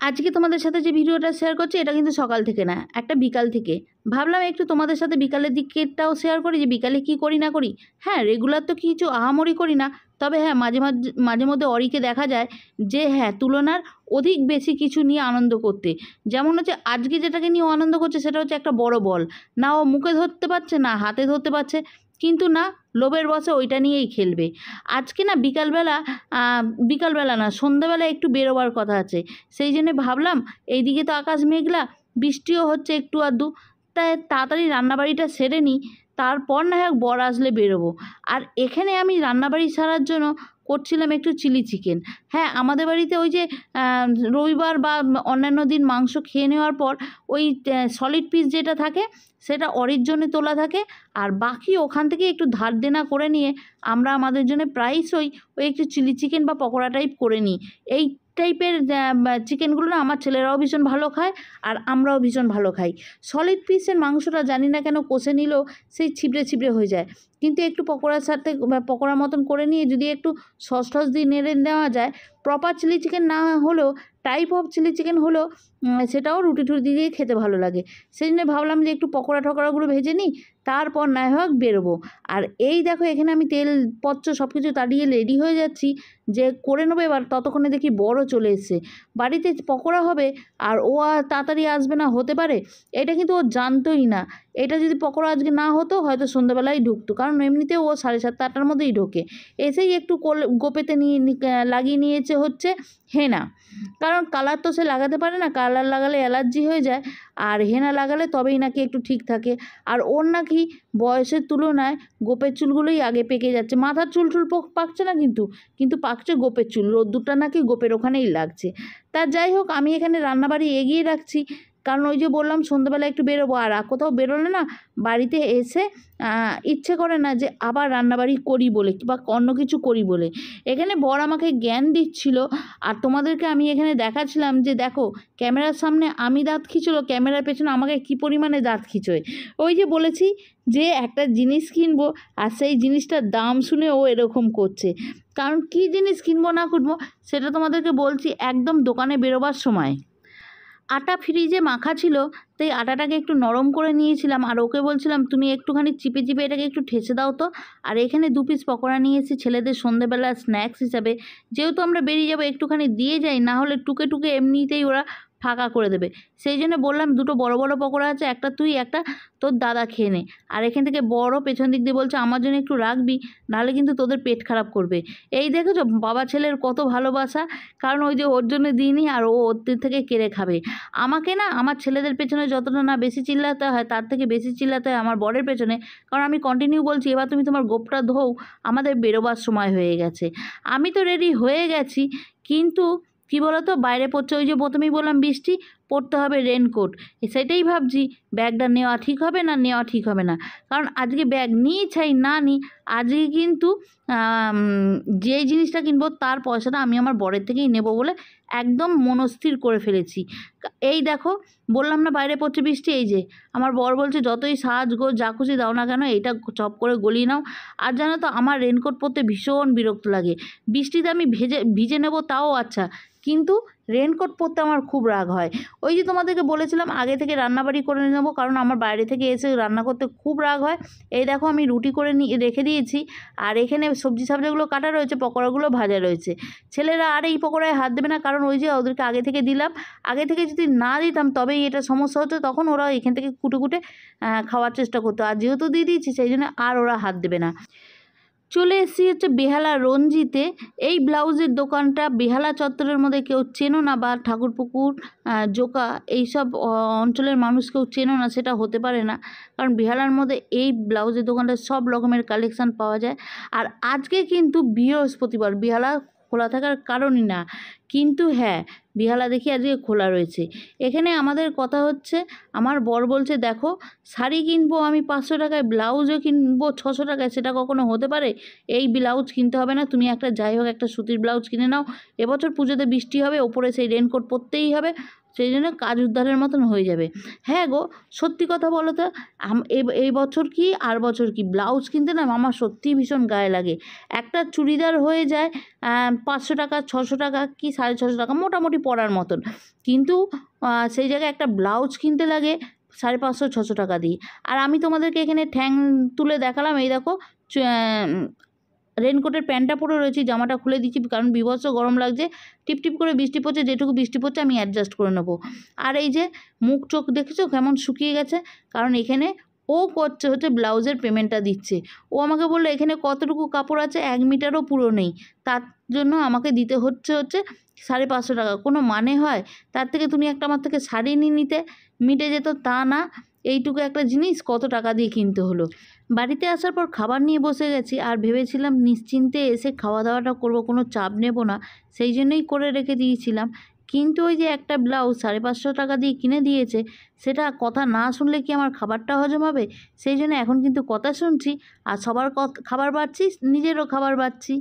আজকে তোমাদের সাথে যে ভিডিওটা শেয়ার করছি এটা কিন্তু সকাল থেকে না, একটা বিকাল থেকে। ভাবলাম একটু তোমাদের সাথে বিকালের দিকেরটাও শেয়ার করি, যে বিকালে কি করি না করি। হ্যাঁ, রেগুলার তো কিছু আহামরি করি না, তবে হ্যাঁ মাঝে মাঝে মাঝে মধ্যে অরিকে দেখা যায় যে হ্যাঁ তুলনার অধিক বেশি কিছু নিয়ে আনন্দ করতে। যেমন হচ্ছে আজকে যেটাকে নিয়ে ও আনন্দ করছে সেটা হচ্ছে একটা বড় বল। না ও মুখে ধরতে পারছে না হাতে ধরতে পারছে, কিন্তু না, লোভের বশে ওইটা নিয়েই খেলবে। আজকে না বিকালবেলা না, সন্ধ্যাবেলা একটু বেরোবার কথা আছে। সেই জন্যে ভাবলাম এইদিকে তো আকাশ মেঘলা, বৃষ্টিও হচ্ছে একটু আধটু, তাই তাড়াতাড়ি রান্নাবাড়িটা সেরে নিই, তারপর না হয় বর আসলে বেরোবো। আর এখানে আমি রান্নাবাড়ি সারার জন্য করছিলাম একটু চিলি চিকেন। হ্যাঁ, আমাদের বাড়িতে ওই যে রবিবার বা অন্যান্য দিন মাংস খেয়ে নেওয়ার পর ওই সলিড পিস যেটা থাকে সেটা অরির জন্য তোলা থাকে, আর বাকি ওখান থেকে একটু ধার দেনা করে নিয়ে আমরা আমাদের জন্য প্রায়শই ওই একটু চিলি চিকেন বা পকোড়া টাইপ করে নিই। এই টাইপের চিকেনগুলো না আমার ছেলেরাও ভীষণ ভালো খায়, আর আমরাও ভীষণ ভালো খাই। সলিড পিসের মাংসটা জানি না কেন কষে নিলেও সেই ছিবড়ে ছিবড়ে হয়ে যায়, কিন্তু একটু পকোড়ার সাথে পকোড়ার মতন করে নিয়ে যদি একটু সস টস দিয়ে নেড়ে নেওয়া যায়, প্রপার চিলি চিকেন না হলেও টাইপ অফ চিলি চিকেন হলেও সেটাও রুটি টুটি দিয়ে খেতে ভালো লাগে। সেই জন্য ভাবলাম যে একটু পকোড়া টকোড়াগুলো ভেজে নিই, তারপর না হোক বেরোবো। আর এই দেখো এখানে আমি তেল পত্র সব কিছু তাড়িয়ে রেডি হয়ে যাচ্ছি যে করে নেবো। এবার ততক্ষণে দেখি বড় চলে এসছে, বাড়িতে পকোড়া হবে আর ও আর তাড়াতাড়ি আসবে না হতে পারে, এটা কিন্তু ও জানতোই না। এটা যদি পকোড়া আজকে না হতো হয়তো সন্ধ্যাবেলায় ঢুকতো, কারণ এমনিতে ও 7:30-8টার মধ্যেই ঢোকে। এসেই একটু গোপেতে লাগিয়ে নিয়েছে হচ্ছে হেনা, কারণ কালার তো সে লাগাতে পারে না, কালার লাগালে অ্যালার্জি হয়ে যায়, আর হেনা লাগালে তবেই নাকি একটু ঠিক থাকে। আর ওর নাকি বয়সের তুলনায় গোপের চুলগুলোই আগে পেকে যাচ্ছে, মাথার চুল পাকছে না, কিন্তু পাকছে গোপের চুল, রোদ্দুরটা নাকি গোপের ওখানেই লাগছে। তা যাই হোক, আমি এখানে রান্নাবাড়ি এগিয়ে রাখছি, কারণ ওই যে বললাম সন্ধ্যাবেলা একটু বেরোবো, আর কোথাও বেরোলে না বাড়িতে এসে ইচ্ছে করে না যে আবার রান্নাবাড়ি করি বলে বা অন্য কিছু করি বলে। এখানে বর আমাকে জ্ঞান দিচ্ছিল, আর তোমাদেরকে আমি এখানে দেখাচ্ছিলাম যে দেখো ক্যামেরার সামনে আমি দাঁত খিঁচলো, ক্যামেরার পেছনে আমাকে কি পরিমাণে দাঁত খিঁচোয়। ওই যে বলেছি যে একটা জিনিস কিনবো আর সেই জিনিসটার দাম শুনে ও এরকম করছে। কারণ কি জিনিস কিনবো না কিনবো সেটা তোমাদেরকে বলছি একদম দোকানে বেরোবার সময়। আটা ফ্রিজে মাখা ছিল, তাই আটাটাকে একটু নরম করে নিয়েছিলাম, আর ওকে বলছিলাম তুমি একটুখানি চিপে চিপে এটাকে একটু ঠেসে দাও তো। আর এখানে 2 পিস পকোড়া নিয়েছি ছেলেদের সন্ধ্যেবেলা স্ন্যাক্স হিসাবে, যেহেতু আমরা বেরিয়ে যাবো একটুখানি দিয়ে যাই, না হলে টুকে টুকে এমনিতেই ওরা ফাঁকা করে দেবে। সেই জন্য বললাম 2টো বড় বড় পকোড়া আছে, একটা তুই একটা তোর দাদা খেয়ে নে। আর এখান থেকে বড় পেছন দিক দিয়ে বলছে আমার জন্য একটু রাখবি, নাহলে কিন্তু তোদের পেট খারাপ করবে। এই দেখেছো বাবা ছেলের কত ভালোবাসা, কারণ ওই যে ওর জন্য দিইনি আর ও ওর থেকে কেড়ে খাবে। আমাকে না আমার ছেলেদের পেছনে যতটা না বেশি চিল্লাতে হয় তার থেকে বেশি চিল্লাতে হয় আমার বরের পেছনে, কারণ আমি কন্টিনিউ বলছি এবার তুমি তোমার গোপটা ধোও, আমাদের বেরোবার সময় হয়ে গেছে। আমি তো রেডি হয়ে গেছি, কিন্তু কী বলো তো বাইরে পড়ছে, ওই যে প্রথমেই বললাম বৃষ্টি, পরতে হবে রেনকোট। সেটাই ভাবছি ব্যাগটা নেওয়া ঠিক হবে না নেওয়া ঠিক হবে না, কারণ আজকে ব্যাগ নিই চাই না নিই, আজকে কিন্তু যেই জিনিসটা কিনবো তার পয়সাটা আমি আমার বরের থেকেই নেব বলে একদম মনস্থির করে ফেলেছি। এই দেখো বললাম না বাইরে পড়ছে বৃষ্টি, এই যে আমার বর বলছে যতই সাজগোজ যা খুশি দাও না কেন এইটা চপ করে গলিয়ে নাও। আর জানো তো আমার রেনকোট পরতে ভীষণ বিরক্ত লাগে, বৃষ্টিতে আমি ভিজে নেব তাও আচ্ছা, কিন্তু রেনকোট পরতে আমার খুব রাগ হয়। ওই যে তোমাদেরকে বলেছিলাম আগে থেকে রান্নাবাড়ি করে নেবো, কারণ আমার বাইরে থেকে এসে রান্না করতে খুব রাগ হয়। এই দেখো আমি রুটি করে রেখে দিয়েছি, আর এখানে সবজিগুলো কাটা রয়েছে, পকোড়াগুলো ভাজা রয়েছে। ছেলেরা আর এই পকোড়ায় হাত দেবে না, কারণ ওই যে ওদেরকে আগে থেকে দিলাম, আগে থেকে যদি না দিতাম তবেই এটা সমস্যা হতো, তখন ওরা এখান থেকে কুটে কুটে খাওয়ার চেষ্টা করতো, আর যেহেতু দিয়ে দিয়েছি সেই জন্য আর ওরা হাত দেবে না। চলে এসেছি হচ্ছে বেহালা রঞ্জিতে। এই ব্লাউজের দোকানটা বেহালা চত্বরের মধ্যে কেউ চেনো না, বা ঠাকুরপুকুর জোকা এইসব অঞ্চলের মানুষ কেউ চেনো না সেটা হতে পারে না, কারণ বেহালার মধ্যে এই ব্লাউজের দোকানটা সব রকমের কালেকশান পাওয়া যায়। আর আজকে কিন্তু বৃহস্পতিবার, বেহালা খোলা থাকার কারণই না, কিন্তু হ্যাঁ বেহালা দেখি আজকে খোলা রয়েছে। এখানে আমাদের কথা হচ্ছে, আমার বর বলছে দেখো শাড়ি কিনবো আমি 500 টাকায়, ব্লাউজও কিনবো 600 টাকায়, সেটা কখনো হতে পারে? এই ব্লাউজ কিনতে হবে না, তুমি একটা যাই হোক একটা সুতির ব্লাউজ কিনে নাও, এবছর পুজোতে বৃষ্টি হবে, ওপরে সেই রেনকোট পরতেই হবে, সেই জন্য কাজ উদ্ধারের মতন হয়ে যাবে। হ্যাঁ গো, সত্যি কথা বলো তো, এই বছর কি আর বছর কি ব্লাউজ কিনতে না আমার সত্যিই ভীষণ গায়ে লাগে। একটা চুড়িদার হয়ে যায় 500 টাকা, 600 টাকা কি 650 টাকা মোটামুটি পরার মতন, কিন্তু সেই জায়গায় একটা ব্লাউজ কিনতে লাগে 550-600 টাকা দিয়ে। আর আমি তোমাদেরকে এখানে ঠ্যাং তুলে দেখালাম, এই দেখো রেনকোটের প্যান্টটা পরে রয়েছি, জামাটা খুলে দিচ্ছি কারণ বীভৎস গরম লাগছে, টিপটিপ করে বৃষ্টি পড়ছে, যেটুকু বৃষ্টি পড়ছে আমি অ্যাডজাস্ট করে নেবো। আর এই যে মুখ চোখ দেখেছো কেমন শুকিয়ে গেছে, কারণ এখানে ও করছে হচ্ছে ব্লাউজের পেমেন্টটা দিচ্ছে। ও আমাকে বললো এখানে কতটুকু কাপড় আছে, 1 মিটারও পুরো নেই, তার জন্য আমাকে দিতে হচ্ছে 550 টাকা। কোনো মানে হয়? তার থেকে তুমি একটা আমার থেকে শাড়ি নিয়ে নিতে, মিটে যেত, তা না, এইটুকু একটা জিনিস কত টাকা দিয়ে কিনতে হলো। বাড়িতে আসার পর খাবার নিয়ে বসে গেছি, আর ভেবেছিলাম নিশ্চিন্তে এসে খাওয়া দাওয়াটা করবো, কোনো চাপ নেব না, সেই জন্যই করে রেখে দিয়েছিলাম। কিন্তু ওই যে একটা ব্লাউজ 550 টাকা দিয়ে কিনে দিয়েছে, সেটা কথা না শুনলে কি আমার খাবারটা হজম হবে? সেই জন্য এখন কিন্তু কথা শুনছি, আর সবার খাবার বাড়ছি, নিজেরও খাবার বাড়ছি।